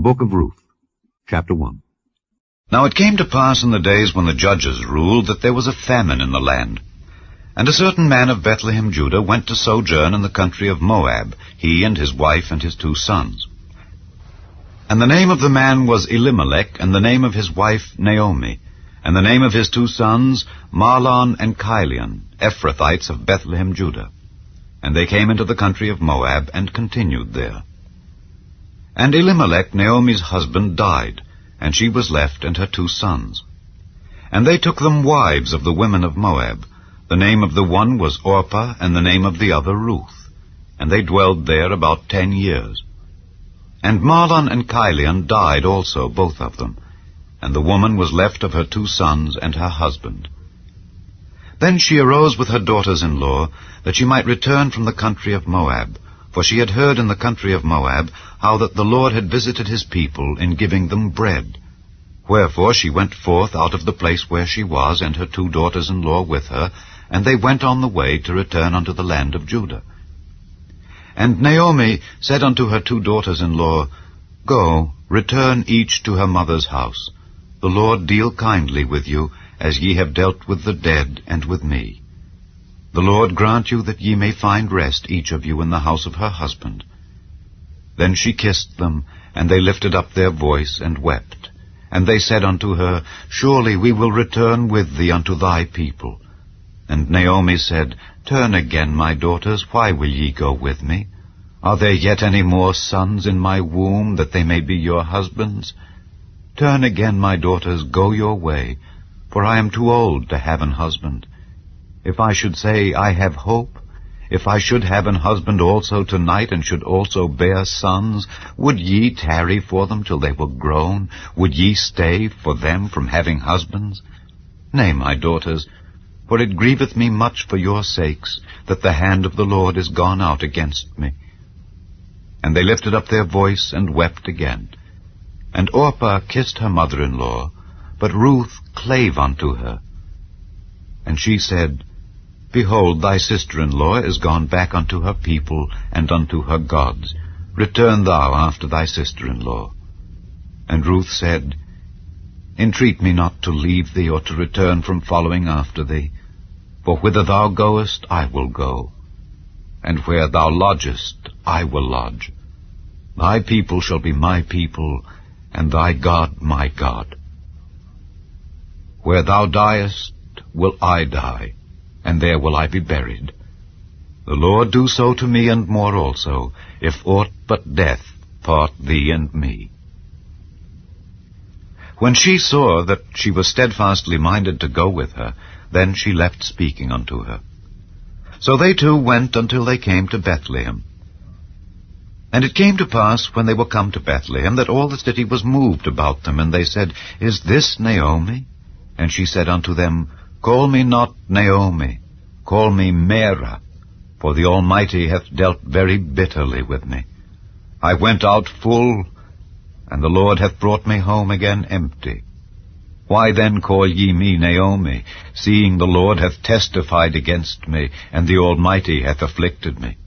book of Ruth, chapter 1. Now it came to pass in the days when the judges ruled that there was a famine in the land. And a certain man of Bethlehem, Judah, went to sojourn in the country of Moab, he and his wife and his 2 sons. And the name of the man was Elimelech, and the name of his wife Naomi, and the name of his 2 sons Mahlon and Chilion, Ephrathites of Bethlehem, Judah. And they came into the country of Moab, and continued there. And Elimelech, Naomi's husband, died, and she was left and her 2 sons. And they took them wives of the women of Moab. The name of the one was Orpah, and the name of the other Ruth. And they dwelled there about 10 years. And Mahlon and Chilion died also, both of them. And the woman was left of her 2 sons and her husband. Then she arose with her daughters-in-law, that she might return from the country of Moab. For she had heard in the country of Moab how that the Lord had visited his people in giving them bread. Wherefore she went forth out of the place where she was, and her 2 daughters-in-law with her, and they went on the way to return unto the land of Judah. And Naomi said unto her 2 daughters-in-law, Go, return each to her mother's house. The Lord deal kindly with you, as ye have dealt with the dead and with me. The Lord grant you that ye may find rest, each of you, in the house of her husband. Then she kissed them, and they lifted up their voice and wept. And they said unto her, Surely we will return with thee unto thy people. And Naomi said, Turn again, my daughters, why will ye go with me? Are there yet any more sons in my womb, that they may be your husbands? Turn again, my daughters, go your way, for I am too old to have an husband. If I should say, I have hope, if I should have an husband also tonight, and should also bear sons, would ye tarry for them till they were grown? Would ye stay for them from having husbands? Nay, my daughters, for it grieveth me much for your sakes, that the hand of the Lord is gone out against me. And they lifted up their voice and wept again. And Orpah kissed her mother-in-law, but Ruth clave unto her. And she said, Behold, thy sister-in-law is gone back unto her people and unto her gods. Return thou after thy sister-in-law. And Ruth said, Entreat me not to leave thee, or to return from following after thee. For whither thou goest, I will go, and where thou lodgest, I will lodge. Thy people shall be my people, and thy God my God. Where thou diest, will I die, and there will I be buried. The Lord do so to me, and more also, if aught but death part thee and me. When she saw that she was steadfastly minded to go with her, then she left speaking unto her. So they 2 went until they came to Bethlehem. And it came to pass, when they were come to Bethlehem, that all the city was moved about them, and they said, Is this Naomi? And she said unto them, Call me not Naomi, call me Mara, for the Almighty hath dealt very bitterly with me. I went out full, and the Lord hath brought me home again empty. Why then call ye me Naomi, seeing the Lord hath testified against me, and the Almighty hath afflicted me?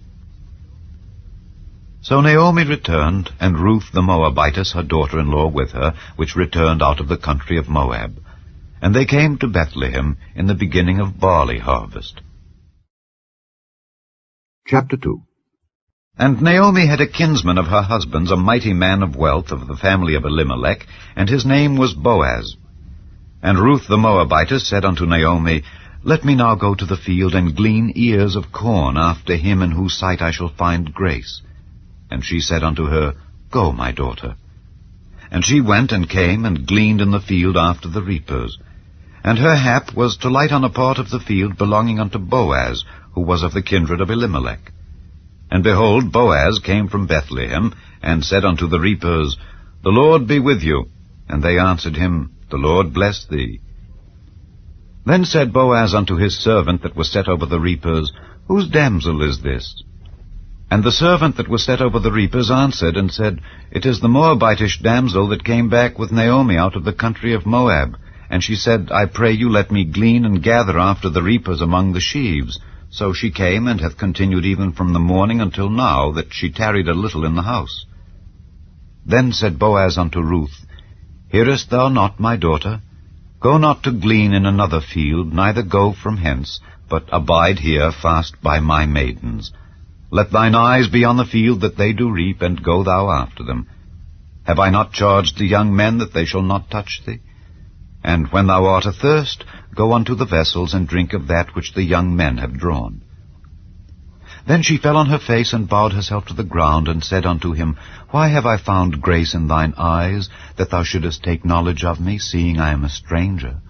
So Naomi returned, and Ruth the Moabitess, her daughter-in-law, with her, which returned out of the country of Moab. And they came to Bethlehem in the beginning of barley harvest. Chapter 2. And Naomi had a kinsman of her husband's, a mighty man of wealth, of the family of Elimelech, and his name was Boaz. And Ruth the Moabitess said unto Naomi, Let me now go to the field, and glean ears of corn after him in whose sight I shall find grace. And she said unto her, Go, my daughter. And she went and came, and gleaned in the field after the reapers. And her hap was to light on a part of the field belonging unto Boaz, who was of the kindred of Elimelech. And behold, Boaz came from Bethlehem, and said unto the reapers, The Lord be with you. And they answered him, The Lord bless thee. Then said Boaz unto his servant that was set over the reapers, Whose damsel is this? And the servant that was set over the reapers answered and said, It is the Moabitish damsel that came back with Naomi out of the country of Moab. And she said, I pray you, let me glean and gather after the reapers among the sheaves. So she came, and hath continued even from the morning until now, that she tarried a little in the house. Then said Boaz unto Ruth, Hearest thou not, my daughter? Go not to glean in another field, neither go from hence, but abide here fast by my maidens. Let thine eyes be on the field that they do reap, and go thou after them. Have I not charged the young men that they shall not touch thee? And when thou art athirst, go unto the vessels, and drink of that which the young men have drawn. Then she fell on her face, and bowed herself to the ground, and said unto him, Why have I found grace in thine eyes, that thou shouldest take knowledge of me, seeing I am a stranger?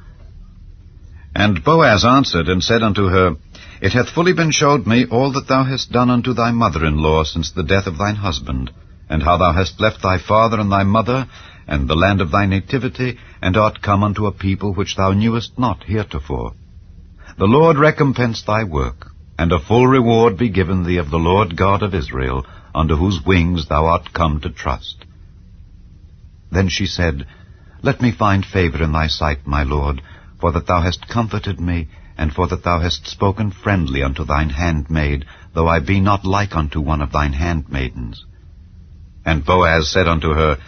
And Boaz answered and said unto her, It hath fully been showed me all that thou hast done unto thy mother-in-law since the death of thine husband, and how thou hast left thy father and thy mother, and the land of thy nativity, and art come unto a people which thou knewest not heretofore. The Lord recompense thy work, and a full reward be given thee of the Lord God of Israel, under whose wings thou art come to trust. Then she said, Let me find favor in thy sight, my lord, for that thou hast comforted me, and for that thou hast spoken friendly unto thine handmaid, though I be not like unto one of thine handmaidens. And Boaz said unto her,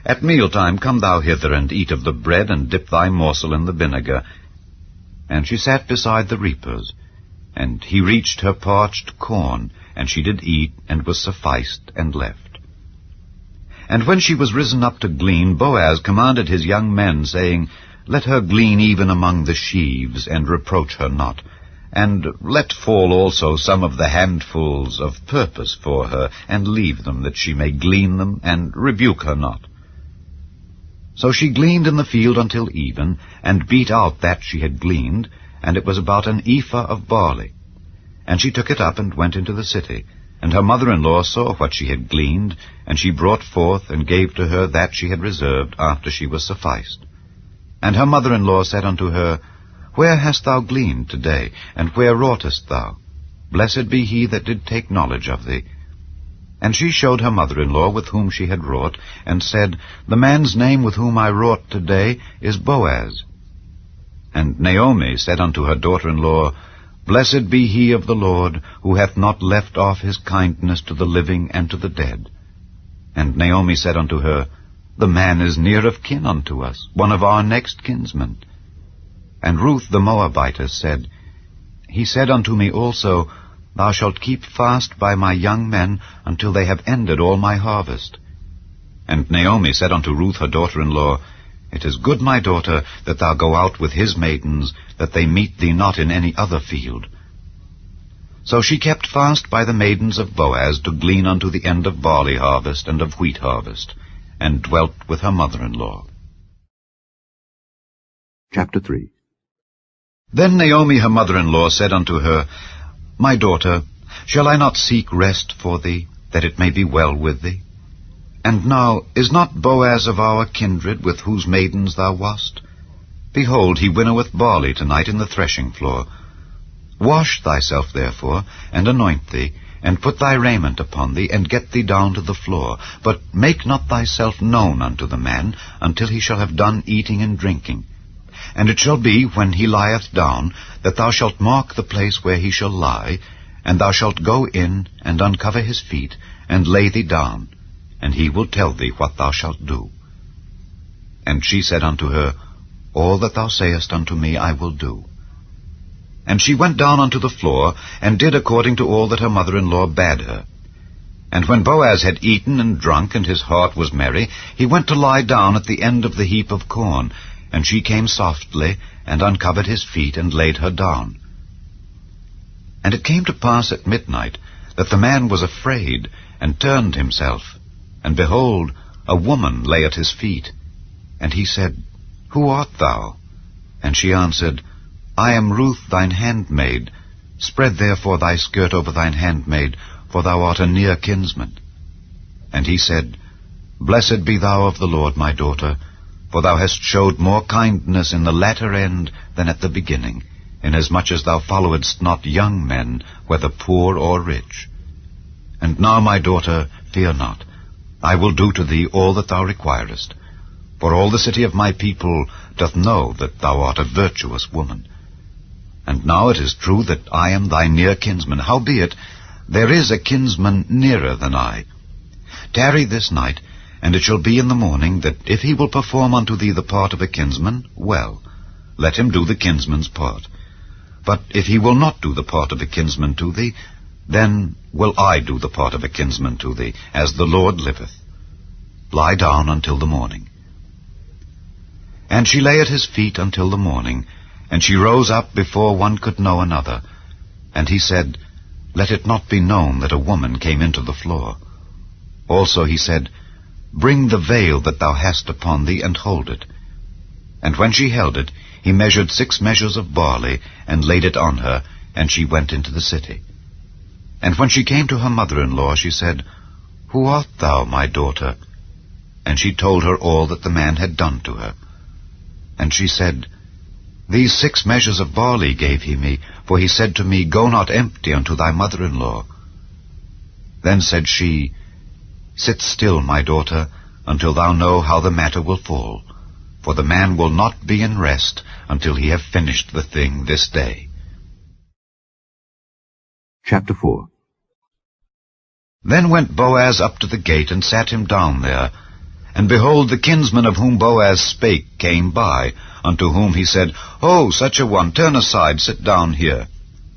At mealtime come thou hither, and eat of the bread, and dip thy morsel in the vinegar. And she sat beside the reapers. And he reached her parched corn, and she did eat, and was sufficed, and left. And when she was risen up to glean, Boaz commanded his young men, saying, Let her glean even among the sheaves, and reproach her not. And let fall also some of the handfuls of purpose for her, and leave them, that she may glean them, and rebuke her not. So she gleaned in the field until even, and beat out that she had gleaned, and it was about an ephah of barley. And she took it up and went into the city. And her mother-in-law saw what she had gleaned, and she brought forth and gave to her that she had reserved after she was sufficed. And her mother-in-law said unto her, Where hast thou gleaned today, and where wroughtest thou? Blessed be he that did take knowledge of thee. And she showed her mother-in-law with whom she had wrought, and said, The man's name with whom I wrought today is Boaz. And Naomi said unto her daughter-in-law, Blessed be he of the Lord, who hath not left off his kindness to the living and to the dead. And Naomi said unto her, The man is near of kin unto us, one of our next kinsmen. And Ruth the Moabitess said, He said unto me also, Thou shalt keep fast by my young men until they have ended all my harvest. And Naomi said unto Ruth her daughter-in-law, It is good, my daughter, that thou go out with his maidens, that they meet thee not in any other field. So she kept fast by the maidens of Boaz to glean unto the end of barley harvest and of wheat harvest, and dwelt with her mother-in-law. Chapter 3. Then Naomi her mother-in-law said unto her, My daughter, shall I not seek rest for thee, that it may be well with thee? And now, is not Boaz of our kindred, with whose maidens thou wast? Behold, he winnoweth barley tonight in the threshing floor. Wash thyself therefore, and anoint thee, and put thy raiment upon thee, and get thee down to the floor. But make not thyself known unto the man, until he shall have done eating and drinking. And it shall be, when he lieth down, that thou shalt mark the place where he shall lie, and thou shalt go in, and uncover his feet, and lay thee down, and he will tell thee what thou shalt do. And she said unto her, All that thou sayest unto me I will do. And she went down unto the floor, and did according to all that her mother-in-law bade her. And when Boaz had eaten and drunk, and his heart was merry, he went to lie down at the end of the heap of corn. And she came softly, and uncovered his feet, and laid her down. And it came to pass at midnight, that the man was afraid, and turned himself. And behold, a woman lay at his feet. And he said, Who art thou? And she answered, I am Ruth thine handmaid. Spread therefore thy skirt over thine handmaid, for thou art a near kinsman. And he said, Blessed be thou of the Lord, my daughter, for thou hast showed more kindness in the latter end than at the beginning, inasmuch as thou followedst not young men, whether poor or rich. And now, my daughter, fear not. I will do to thee all that thou requirest. For all the city of my people doth know that thou art a virtuous woman. And now it is true that I am thy near kinsman. Howbeit, there is a kinsman nearer than I. Tarry this night, And it shall be in the morning, that if he will perform unto thee the part of a kinsman, well, let him do the kinsman's part. But if he will not do the part of a kinsman to thee, then will I do the part of a kinsman to thee, as the Lord liveth. Lie down until the morning. And she lay at his feet until the morning, and she rose up before one could know another. And he said, Let it not be known that a woman came into the floor. Also he said, Bring the veil that thou hast upon thee, and hold it. And when she held it, he measured 6 measures of barley, and laid it on her, and she went into the city. And when she came to her mother-in-law, she said, Who art thou, my daughter? And she told her all that the man had done to her. And she said, These 6 measures of barley gave he me, for he said to me, Go not empty unto thy mother-in-law. Then said she, Sit still, my daughter, until thou know how the matter will fall, for the man will not be in rest until he have finished the thing this day. Chapter 4. Then went Boaz up to the gate, and sat him down there. And behold, the kinsman of whom Boaz spake came by, unto whom he said, Ho, such a one, turn aside, sit down here.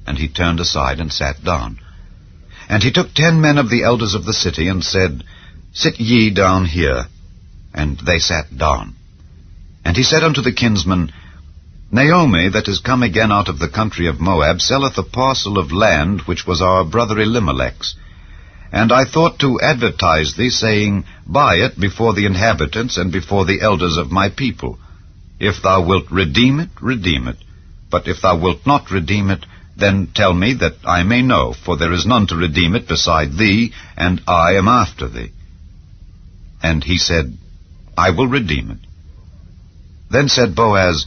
And he turned aside, and sat down. And he took 10 men of the elders of the city, and said, Sit ye down here. And they sat down. And he said unto the kinsman, Naomi, that is come again out of the country of Moab, selleth a parcel of land which was our brother Elimelech's. And I thought to advertise thee, saying, Buy it before the inhabitants and before the elders of my people. If thou wilt redeem it, redeem it. But if thou wilt not redeem it, then tell me, that I may know, for there is none to redeem it beside thee, and I am after thee. And he said, I will redeem it. Then said Boaz,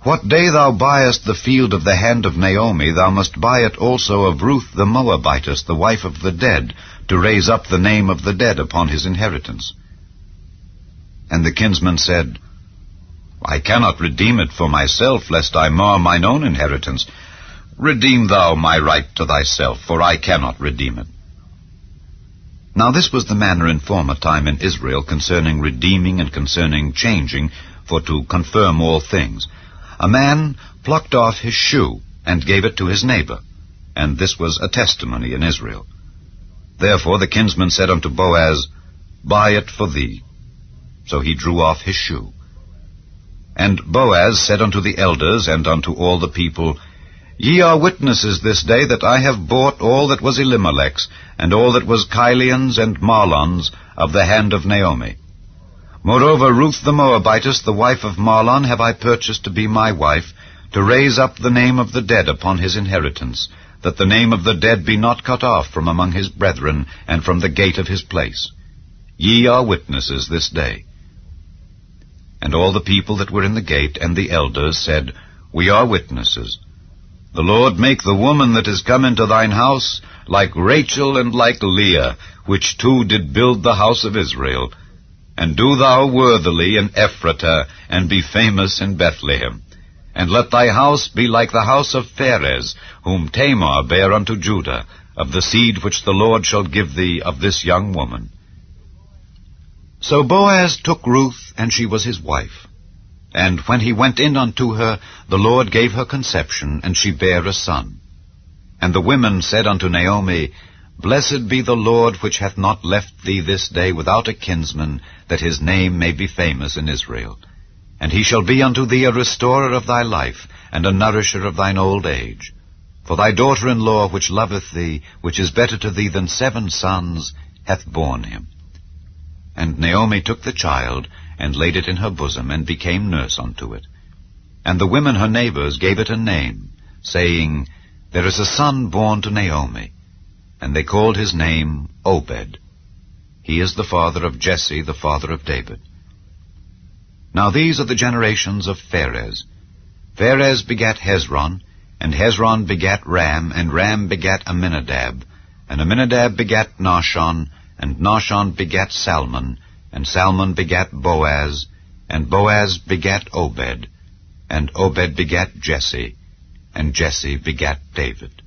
What day thou buyest the field of the hand of Naomi, thou must buy it also of Ruth the Moabitess, the wife of the dead, to raise up the name of the dead upon his inheritance. And the kinsman said, I cannot redeem it for myself, lest I mar mine own inheritance. Redeem thou my right to thyself, for I cannot redeem it. Now this was the manner in former time in Israel concerning redeeming and concerning changing, for to confirm all things. A man plucked off his shoe, and gave it to his neighbor, and this was a testimony in Israel. Therefore the kinsman said unto Boaz, Buy it for thee. So he drew off his shoe. And Boaz said unto the elders and unto all the people, Ye are witnesses this day that I have bought all that was Elimelech's, and all that was Chilion's and Mahlon's, of the hand of Naomi. Moreover, Ruth the Moabitess, the wife of Mahlon, have I purchased to be my wife, to raise up the name of the dead upon his inheritance, that the name of the dead be not cut off from among his brethren, and from the gate of his place. Ye are witnesses this day. And all the people that were in the gate and the elders said, We are witnesses. The Lord make the woman that is come into thine house like Rachel and like Leah, which two did build the house of Israel. And do thou worthily in Ephratah, and be famous in Bethlehem. And let thy house be like the house of Pharez, whom Tamar bare unto Judah, of the seed which the Lord shall give thee of this young woman. So Boaz took Ruth, and she was his wife. And when he went in unto her, the Lord gave her conception, and she bare a son. And the women said unto Naomi, Blessed be the Lord, which hath not left thee this day without a kinsman, that his name may be famous in Israel. And he shall be unto thee a restorer of thy life, and a nourisher of thine old age. For thy daughter-in-law, which loveth thee, which is better to thee than 7 sons, hath borne him. And Naomi took the child, and laid it in her bosom, and became nurse unto it. And the women her neighbors gave it a name, saying, There is a son born to Naomi. And they called his name Obed. He is the father of Jesse, the father of David. Now these are the generations of Pharez. Pharez begat Hezron, and Hezron begat Ram, and Ram begat Amminadab, and Amminadab begat Nahshon, and Nahshon begat Salmon, and Salmon begat Boaz, and Boaz begat Obed, and Obed begat Jesse, and Jesse begat David.